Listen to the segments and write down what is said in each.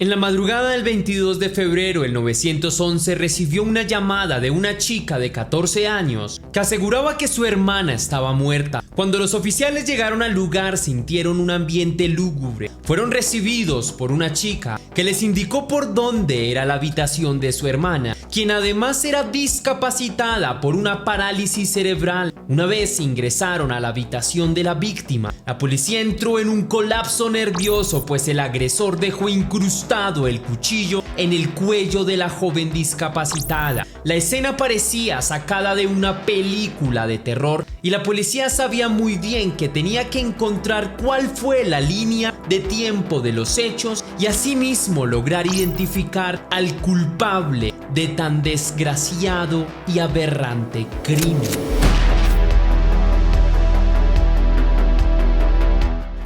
En la madrugada del 22 de febrero, el 911 recibió una llamada de una chica de 14 años que aseguraba que su hermana estaba muerta. Cuando los oficiales llegaron al lugar, sintieron un ambiente lúgubre. Fueron recibidos por una chica que les indicó por dónde era la habitación de su hermana, quien además era discapacitada por una parálisis cerebral. Una vez ingresaron a la habitación de la víctima, la policía entró en un colapso nervioso, pues el agresor dejó incrustado el cuchillo en el cuello de la joven discapacitada. La escena parecía sacada de una película de terror y la policía sabía muy bien que tenía que encontrar cuál fue la línea de tiempo de los hechos y asimismo lograr identificar al culpable de tan desgraciado y aberrante crimen.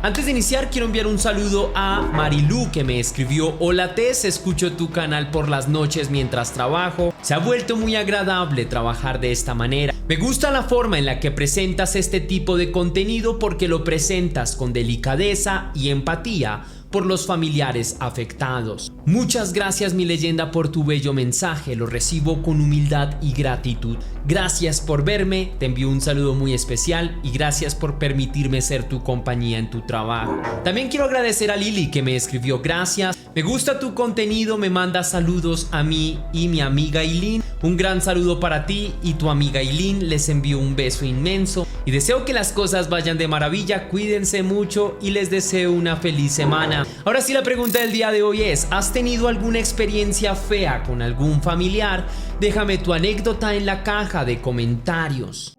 Antes de iniciar, quiero enviar un saludo a Marilu, que me escribió: hola Tess, escucho tu canal por las noches mientras trabajo. Se ha vuelto muy agradable trabajar de esta manera. Me gusta la forma en la que presentas este tipo de contenido porque lo presentas con delicadeza y empatía por los familiares afectados. Muchas gracias, mi leyenda, por tu bello mensaje, lo recibo con humildad y gratitud. Gracias por verme, te envío un saludo muy especial y gracias por permitirme ser tu compañía en tu trabajo. También quiero agradecer a Lili, que me escribió: gracias, me gusta tu contenido, me manda saludos a mí y mi amiga Eileen. Un gran saludo para ti y tu amiga Eileen, les envío un beso inmenso y deseo que las cosas vayan de maravilla, cuídense mucho y les deseo una feliz semana. Ahora sí, la pregunta del día de hoy es: ¿has tenido alguna experiencia fea con algún familiar? Déjame tu anécdota en la caja de comentarios.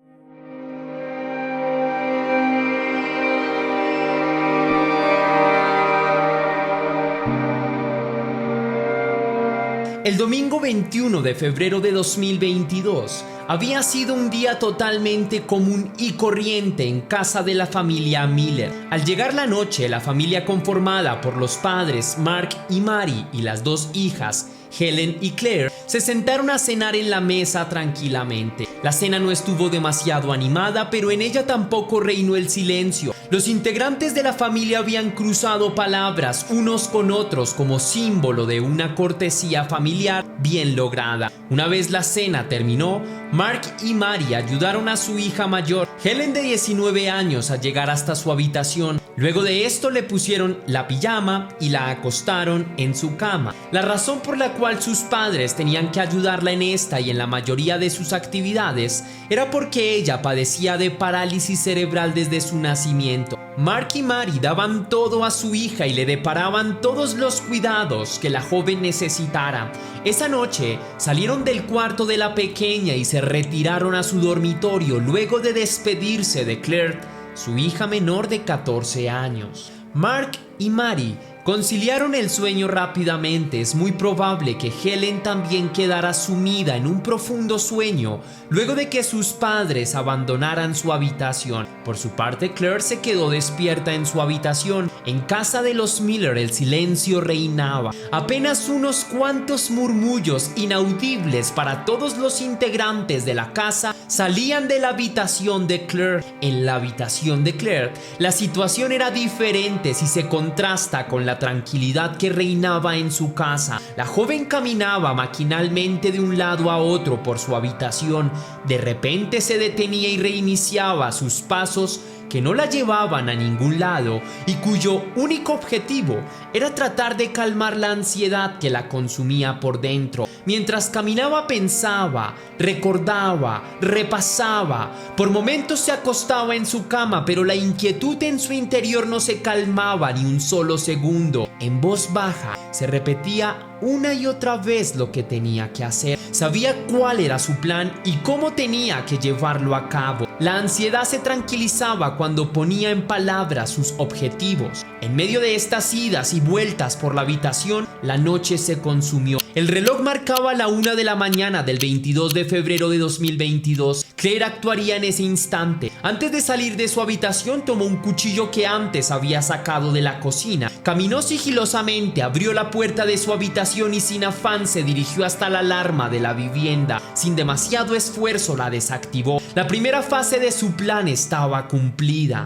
El domingo 21 de febrero de 2022 había sido un día totalmente común y corriente en casa de la familia Miller. Al llegar la noche, la familia, conformada por los padres Mark y Mary y las dos hijas Helen y Claire, se sentaron a cenar en la mesa tranquilamente. La cena no estuvo demasiado animada, pero en ella tampoco reinó el silencio. Los integrantes de la familia habían cruzado palabras unos con otros como símbolo de una cortesía familiar bien lograda. Una vez la cena terminó, Mark y Mary ayudaron a su hija mayor, Helen, de 19 años, a llegar hasta su habitación. Luego de esto le pusieron la pijama y la acostaron en su cama. La razón por la cual sus padres tenían que ayudarla en esta y en la mayoría de sus actividades era porque ella padecía de parálisis cerebral desde su nacimiento. Mark y Mary daban todo a su hija y le deparaban todos los cuidados que la joven necesitara. Esa noche salieron del cuarto de la pequeña y se retiraron a su dormitorio luego de despedirse de Claire, su hija menor de 14 años. Mark y Mary conciliaron el sueño rápidamente. Es muy probable que Helen también quedara sumida en un profundo sueño luego de que sus padres abandonaran su habitación. Por su parte, Claire se quedó despierta en su habitación. En casa de los Miller el silencio reinaba. Apenas unos cuantos murmullos inaudibles para todos los integrantes de la casa salían de la habitación de Claire. En la habitación de Claire, la situación era diferente si se contrasta con la tranquilidad que reinaba en su casa. La joven caminaba maquinalmente de un lado a otro por su habitación. De repente se detenía y reiniciaba sus pasos que no la llevaban a ningún lado y cuyo único objetivo era tratar de calmar la ansiedad que la consumía por dentro. Mientras caminaba pensaba, recordaba, repasaba. Por momentos se acostaba en su cama, pero la inquietud en su interior no se calmaba ni un solo segundo. En voz baja se repetía una y otra vez lo que tenía que hacer. Sabía cuál era su plan y cómo tenía que llevarlo a cabo. La ansiedad se tranquilizaba cuando ponía en palabras sus objetivos. En medio de estas idas y vueltas por la habitación, la noche se consumió. El reloj marcaba la 1 de la mañana del 22 de febrero de 2022. Claire actuaría en ese instante. Antes de salir de su habitación, tomó un cuchillo que antes había sacado de la cocina. Caminó sigilosamente, abrió la puerta de su habitación y sin afán se dirigió hasta la alarma de la vivienda. Sin demasiado esfuerzo la desactivó. La primera fase de su plan estaba cumplida.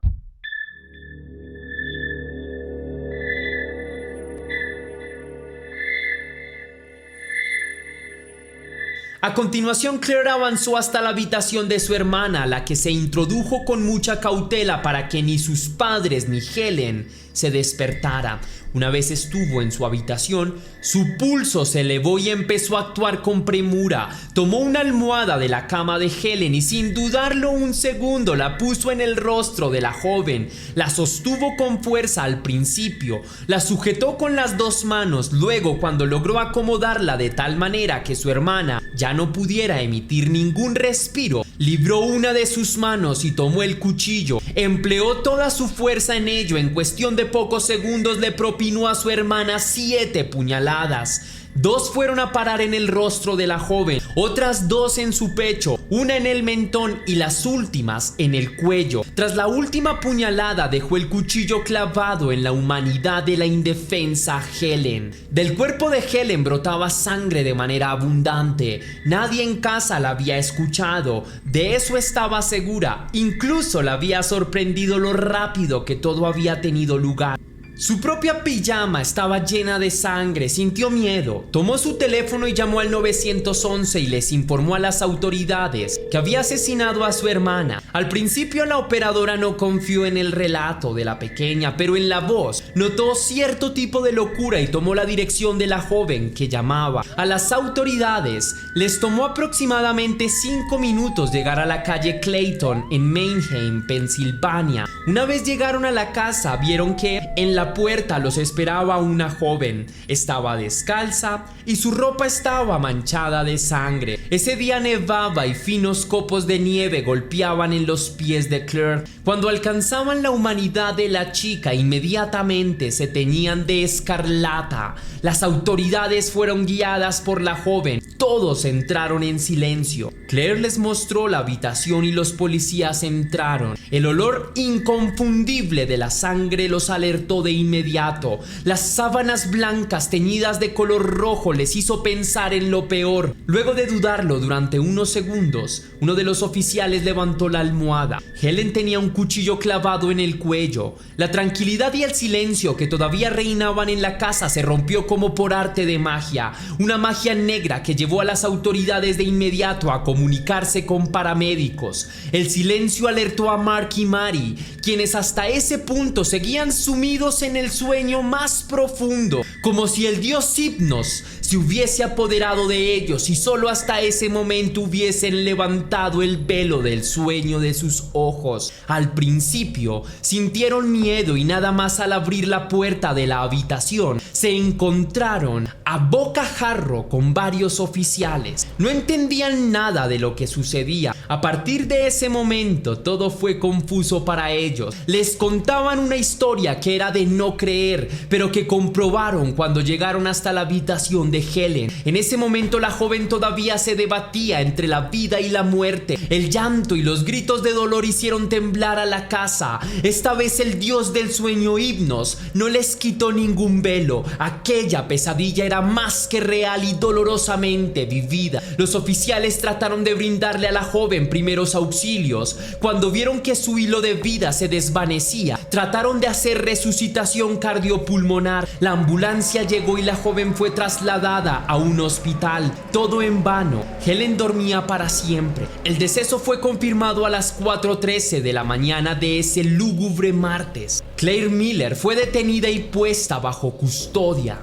A continuación, Claire avanzó hasta la habitación de su hermana, a la que se introdujo con mucha cautela para que ni sus padres ni Helen se despertara. Una vez estuvo en su habitación, su pulso se elevó y empezó a actuar con premura. Tomó una almohada de la cama de Helen y sin dudarlo un segundo la puso en el rostro de la joven. La sostuvo con fuerza al principio, la sujetó con las dos manos, luego cuando logró acomodarla de tal manera que su hermana ya no pudiera emitir ningún respiro, libró una de sus manos y tomó el cuchillo. Empleó toda su fuerza en ello. En cuestión de pocos segundos le propinó a su hermana 7 puñaladas. 2 fueron a parar en el rostro de la joven, otras 2 en su pecho, una en el mentón y las últimas en el cuello. Tras la última puñalada dejó el cuchillo clavado en la humanidad de la indefensa Helen. Del cuerpo de Helen brotaba sangre de manera abundante. Nadie en casa la había escuchado, de eso estaba segura. Incluso la había sorprendido lo rápido que todo había tenido lugar. Su propia pijama estaba llena de sangre, sintió miedo, tomó su teléfono y llamó al 911 y les informó a las autoridades que había asesinado a su hermana. Al principio la operadora no confió en el relato de la pequeña, pero en la voz notó cierto tipo de locura y tomó la dirección de la joven que llamaba. A las autoridades les tomó aproximadamente 5 minutos llegar a la calle Clayton en Manheim, Pensilvania. Una vez llegaron a la casa, vieron que en la puerta los esperaba una joven. Estaba descalza y su ropa estaba manchada de sangre. Ese día nevaba y finos copos de nieve golpeaban en los pies de Claire. Cuando alcanzaban la humanidad de la chica, inmediatamente se teñían de escarlata. Las autoridades fueron guiadas por la joven. Todos entraron en silencio. Claire les mostró la habitación y los policías entraron. El olor inconfundible de la sangre los alertó de inmediato. Las sábanas blancas teñidas de color rojo les hizo pensar en lo peor. Luego de dudarlo durante unos segundos, uno de los oficiales levantó la almohada. Helen tenía un cuchillo clavado en el cuello. La tranquilidad y el silencio que todavía reinaban en la casa se rompió como por arte de magia. Una magia negra que llevó a las autoridades de inmediato a comunicarse con paramédicos. El silencio alertó a Mark y Mary, quienes hasta ese punto seguían sumidos en el sueño más profundo, como si el dios Hypnos se hubiese apoderado de ellos y solo hasta ese momento hubiesen levantado el velo del sueño de sus ojos. Al principio sintieron miedo y nada más al abrir la puerta de la habitación se encontraron a bocajarro con varios oficiales. No entendían nada de lo que sucedía. A partir de ese momento todo fue confuso para ellos. Les contaban una historia que era de no creer, pero que comprobaron cuando llegaron hasta la habitación de Helen. En ese momento la joven todavía se debatía entre la vida y la muerte. El llanto y los gritos de dolor hicieron temblar a la casa. Esta vez el dios del sueño Hypnos no les quitó ningún velo. Aquella pesadilla era más que real y dolorosamente vivida. Los oficiales trataron de brindarle a la joven primeros auxilios. Cuando vieron que su hilo de vida se desvanecía, trataron de hacer resucitación cardiopulmonar. La ambulancia llegó y la joven fue trasladada a un hospital. Todo en vano. Helen dormía para siempre. El deceso fue confirmado a las 4:13 de la mañana de ese lúgubre martes. Claire Miller fue detenida y puesta bajo custodia.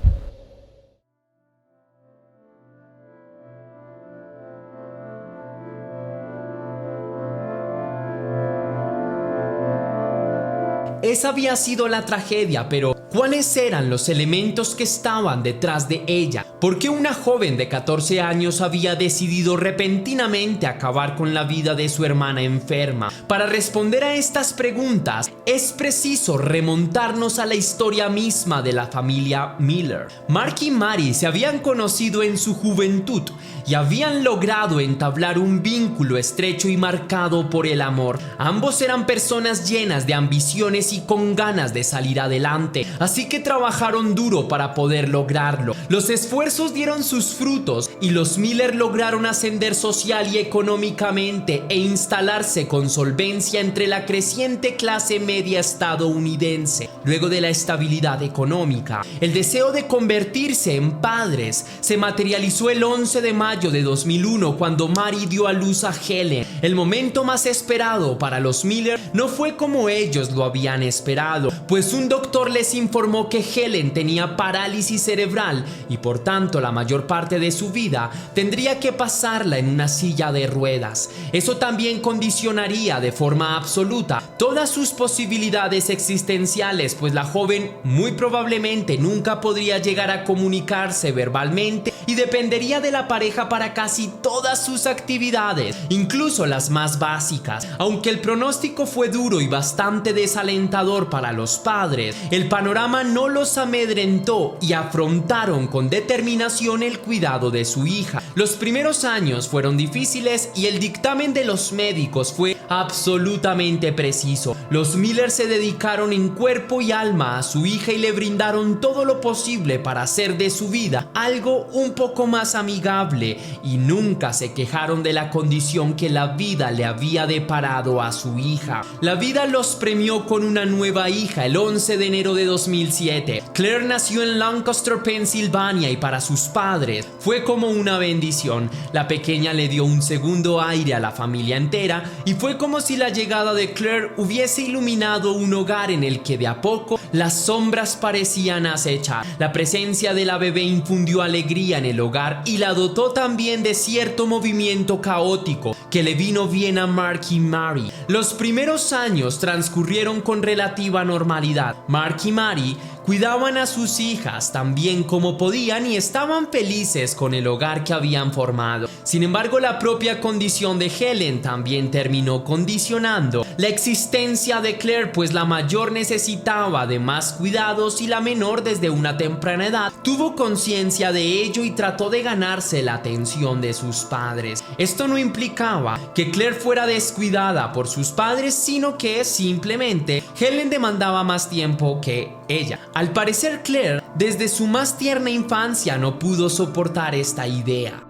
Esa había sido la tragedia, pero ¿cuáles eran los elementos que estaban detrás de ella? ¿Por qué una joven de 14 años había decidido repentinamente acabar con la vida de su hermana enferma? Para responder a estas preguntas, es preciso remontarnos a la historia misma de la familia Miller. Mark y Mary se habían conocido en su juventud y habían logrado entablar un vínculo estrecho y marcado por el amor. Ambos eran personas llenas de ambiciones y con ganas de salir adelante. así que trabajaron duro para poder lograrlo. Los esfuerzos dieron sus frutos y los Miller lograron ascender social y económicamente e instalarse con solvencia entre la creciente clase media estadounidense. Luego de la estabilidad económica, el deseo de convertirse en padres se materializó el 11 de mayo de 2001 cuando Mary dio a luz a Helen. El momento más esperado para los Miller no fue como ellos lo habían esperado, pues un doctor les informó que Helen tenía parálisis cerebral y por tanto la mayor parte de su vida tendría que pasarla en una silla de ruedas. Eso también condicionaría de forma absoluta todas sus posibilidades existenciales, pues la joven muy probablemente nunca podría llegar a comunicarse verbalmente y dependería de la pareja para casi todas sus actividades, incluso las más básicas. Aunque el pronóstico fue duro y bastante desalentador para los padres, el panorama no los amedrentó y afrontaron con determinación el cuidado de su hija. Los primeros años fueron difíciles y el dictamen de los médicos fue absolutamente preciso. Los Miller se dedicaron en cuerpo y alma a su hija y le brindaron todo lo posible para hacer de su vida algo un poco más amigable, y nunca se quejaron de la condición que la vida le había deparado a su hija. La vida los premió con una nueva hija el 11 de enero de 2007. Claire nació en Lancaster, Pensilvania, y para sus padres fue como una bendición. La pequeña le dio un segundo aire a la familia entera y fue como si la llegada de Claire hubiese iluminado un hogar en el que de a poco las sombras parecían acechar. La presencia de la bebé infundió alegría en el hogar y la dotó también de cierto movimiento caótico que le vino bien a Mark y Mary. Los primeros años transcurrieron con relativa normalidad. Mark y Mary cuidaban a sus hijas tan bien como podían y estaban felices con el hogar que habían formado. Sin embargo, la propia condición de Helen también terminó condicionando la existencia de Claire, pues la mayor necesitaba de más cuidados y la menor desde una temprana edad tuvo conciencia de ello y trató de ganarse la atención de sus padres. Esto no implicaba que Claire fuera descuidada por sus padres, sino que simplemente Helen demandaba más tiempo que ella. Al parecer, Claire, desde su más tierna infancia, no pudo soportar esta idea.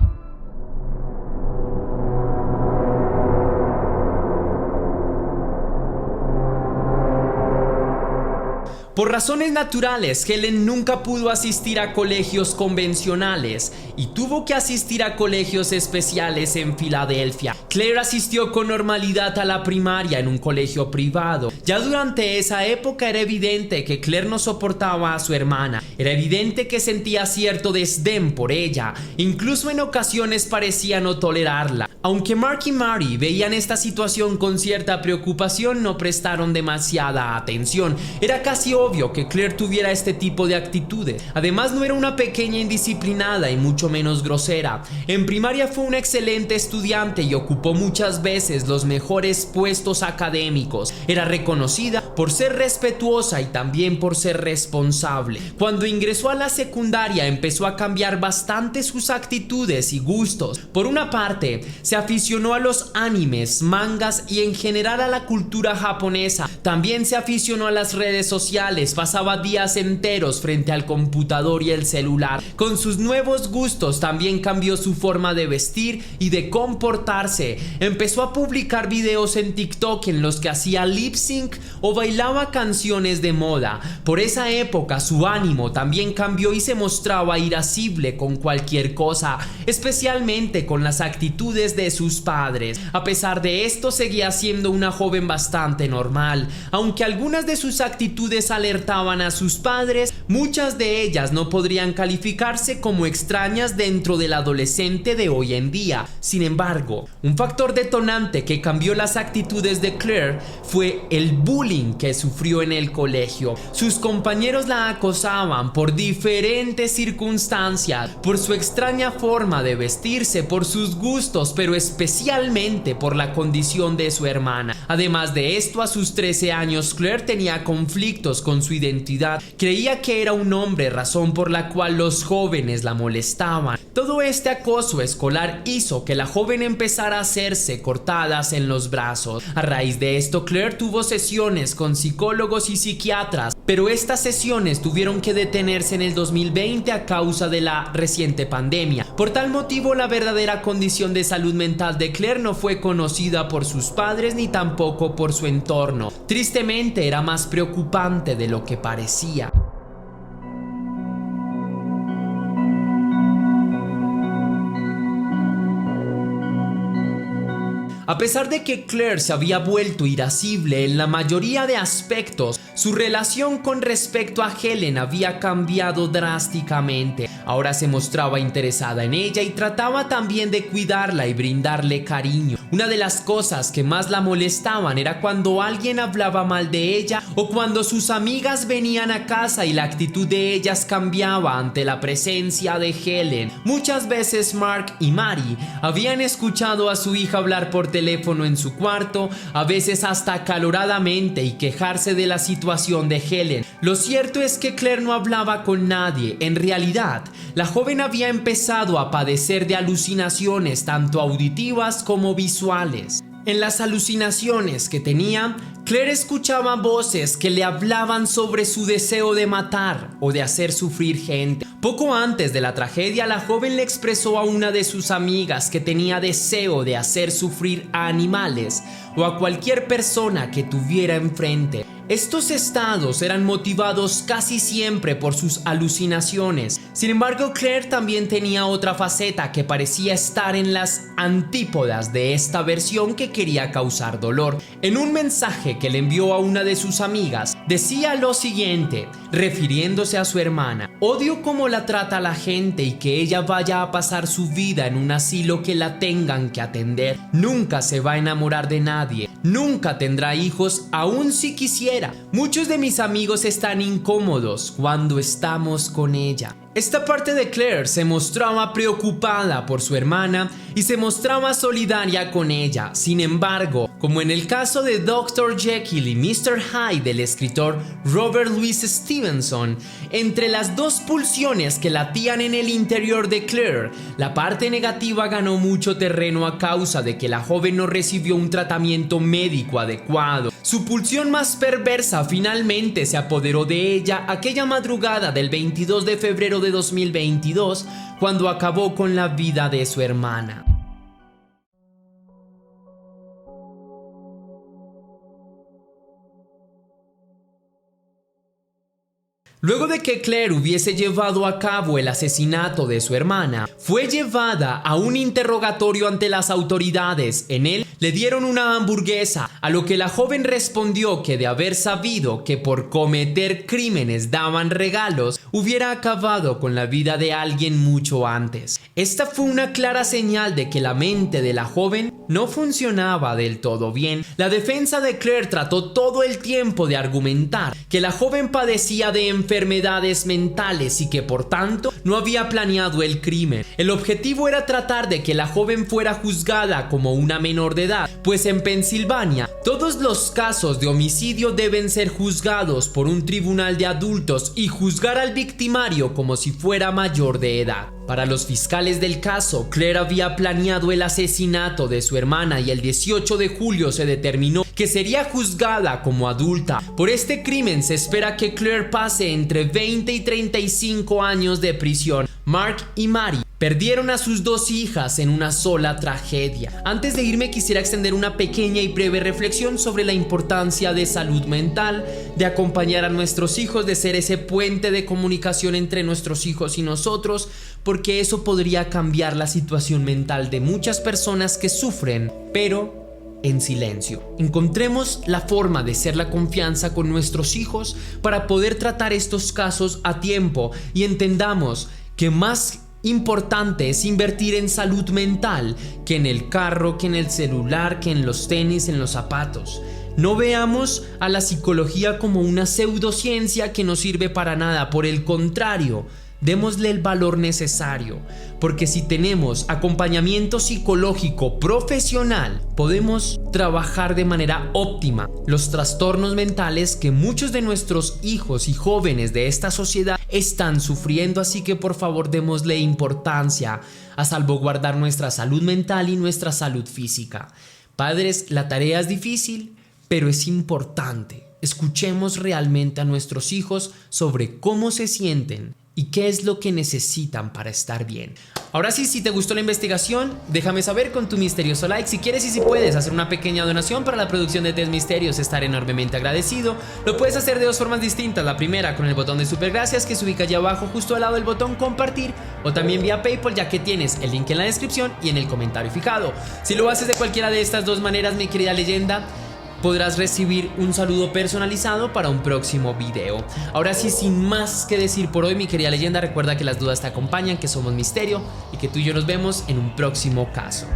Por razones naturales, Helen nunca pudo asistir a colegios convencionales y tuvo que asistir a colegios especiales en Filadelfia. Claire asistió con normalidad a la primaria en un colegio privado. Ya durante esa época era evidente que Claire no soportaba a su hermana. Era evidente que sentía cierto desdén por ella. Incluso en ocasiones parecía no tolerarla. Aunque Mark y Mary veían esta situación con cierta preocupación, no prestaron demasiada atención. Era casi obvio que Claire tuviera este tipo de actitudes. Además, no era una pequeña indisciplinada y mucho menos grosera. En primaria fue una excelente estudiante y ocupó muchas veces los mejores puestos académicos. Era reconocida por ser respetuosa y también por ser responsable. Cuando ingresó a la secundaria, empezó a cambiar bastante sus actitudes y gustos. Por una parte, se aficionó a los animes, mangas y en general a la cultura japonesa. También se aficionó a las redes sociales, pasaba días enteros frente al computador y el celular. Con sus nuevos gustos también cambió su forma de vestir y de comportarse. Empezó a publicar videos en TikTok en los que hacía lip sync o bailaba canciones de moda. Por esa época su ánimo también cambió y se mostraba irascible con cualquier cosa, especialmente con las actitudes de sus padres. A pesar de esto, seguía siendo una joven bastante normal. Aunque algunas de sus actitudes alertaban a sus padres, muchas de ellas no podrían calificarse como extrañas dentro del adolescente de hoy en día. Sin embargo, un factor detonante que cambió las actitudes de Claire fue el bullying que sufrió en el colegio. Sus compañeros la acosaban por diferentes circunstancias, por su extraña forma de vestirse, por sus gustos, pero especialmente por la condición de su hermana. Además de esto, a sus 13 años, Claire tenía conflictos con su identidad. Creía que era un hombre, razón por la cual los jóvenes la molestaban. Todo este acoso escolar hizo que la joven empezara a hacerse cortadas en los brazos. A raíz de esto, Claire tuvo sesiones con psicólogos y psiquiatras pero estas sesiones tuvieron que detenerse en el 2020 a causa de la reciente pandemia. Por tal motivo, la verdadera condición de salud mental de Claire no fue conocida por sus padres ni tampoco por su entorno. Tristemente, era más preocupante de lo que parecía. A pesar de que Claire se había vuelto irascible en la mayoría de aspectos, su relación con respecto a Helen había cambiado drásticamente. Ahora se mostraba interesada en ella y trataba también de cuidarla y brindarle cariño. Una de las cosas que más la molestaban era cuando alguien hablaba mal de ella o cuando sus amigas venían a casa y la actitud de ellas cambiaba ante la presencia de Helen. Muchas veces Mark y Mary habían escuchado a su hija hablar por teléfono en su cuarto, a veces hasta acaloradamente, y quejarse de la situación de Helen. Lo cierto es que Claire no hablaba con nadie. En realidad, la joven había empezado a padecer de alucinaciones tanto auditivas como visuales. En las alucinaciones que tenía, Claire escuchaba voces que le hablaban sobre su deseo de matar o de hacer sufrir gente. Poco antes de la tragedia, la joven le expresó a una de sus amigas que tenía deseo de hacer sufrir a animales o a cualquier persona que tuviera enfrente. Estos estados eran motivados casi siempre por sus alucinaciones. Sin embargo, Claire también tenía otra faceta que parecía estar en las antípodas de esta versión que quería causar dolor. En un mensaje que le envió a una de sus amigas, decía lo siguiente, refiriéndose a su hermana: odio cómo la trata la gente y que ella vaya a pasar su vida en un asilo que la tengan que atender. Nunca se va a enamorar de nadie, nunca tendrá hijos, aun si quisiera. Muchos de mis amigos están incómodos cuando estamos con ella. Esta parte de Claire se mostraba preocupada por su hermana y se mostraba solidaria con ella. Sin embargo, como en el caso de Dr. Jekyll y Mr. Hyde del escritor Robert Louis Stevenson, entre las dos pulsiones que latían en el interior de Claire, la parte negativa ganó mucho terreno a causa de que la joven no recibió un tratamiento médico adecuado. Su pulsión más perversa finalmente se apoderó de ella aquella madrugada del 22 de febrero de 2022, cuando acabó con la vida de su hermana. Luego de que Claire hubiese llevado a cabo el asesinato de su hermana, fue llevada a un interrogatorio ante las autoridades. En él le dieron una hamburguesa, a lo que la joven respondió que de haber sabido que por cometer crímenes daban regalos, hubiera acabado con la vida de alguien mucho antes. Esta fue una clara señal de que la mente de la joven no funcionaba del todo bien. La defensa de Claire trató todo el tiempo de argumentar que la joven padecía de enfermedades mentales y que por tanto no había planeado el crimen. El objetivo era tratar de que la joven fuera juzgada como una menor de edad, pues en Pensilvania todos los casos de homicidio deben ser juzgados por un tribunal de adultos y juzgar al victimario como si fuera mayor de edad. Para los fiscales del caso, Claire había planeado el asesinato de su hermana y el 18 de julio se determinó que sería juzgada como adulta. Por este crimen se espera que Claire pase entre 20 y 35 años de prisión. Mark y Mary perdieron a sus dos hijas en una sola tragedia. Antes de irme, quisiera extender una pequeña y breve reflexión sobre la importancia de salud mental, de acompañar a nuestros hijos, de ser ese puente de comunicación entre nuestros hijos y nosotros, porque eso podría cambiar la situación mental de muchas personas que sufren, pero en silencio. Encontremos la forma de ser la confianza con nuestros hijos para poder tratar estos casos a tiempo y entendamos que más importante es invertir en salud mental que en el carro, que en el celular, que en los tenis, en los zapatos. No veamos a la psicología como una pseudociencia que no sirve para nada. Por el contrario, démosle el valor necesario, porque si tenemos acompañamiento psicológico profesional, podemos trabajar de manera óptima los trastornos mentales que muchos de nuestros hijos y jóvenes de esta sociedad están sufriendo. Así que por favor, démosle importancia a salvaguardar nuestra salud mental y nuestra salud física. Padres, la tarea es difícil, pero es importante. Escuchemos realmente a nuestros hijos sobre cómo se sienten y qué es lo que necesitan para estar bien. Ahora sí, si te gustó la investigación, déjame saber con tu misterioso like. Si quieres y si puedes hacer una pequeña donación para la producción de Test Misterios, estaré enormemente agradecido. Lo puedes hacer de dos formas distintas. La primera con el botón de super gracias que se ubica allá abajo justo al lado del botón compartir, o también vía PayPal, ya que tienes el link en la descripción y en el comentario fijado. Si lo haces de cualquiera de estas dos maneras, mi querida leyenda, podrás recibir un saludo personalizado para un próximo video. Ahora sí, sin más que decir por hoy, mi querida leyenda, recuerda que las dudas te acompañan, que somos misterio y que tú y yo nos vemos en un próximo caso.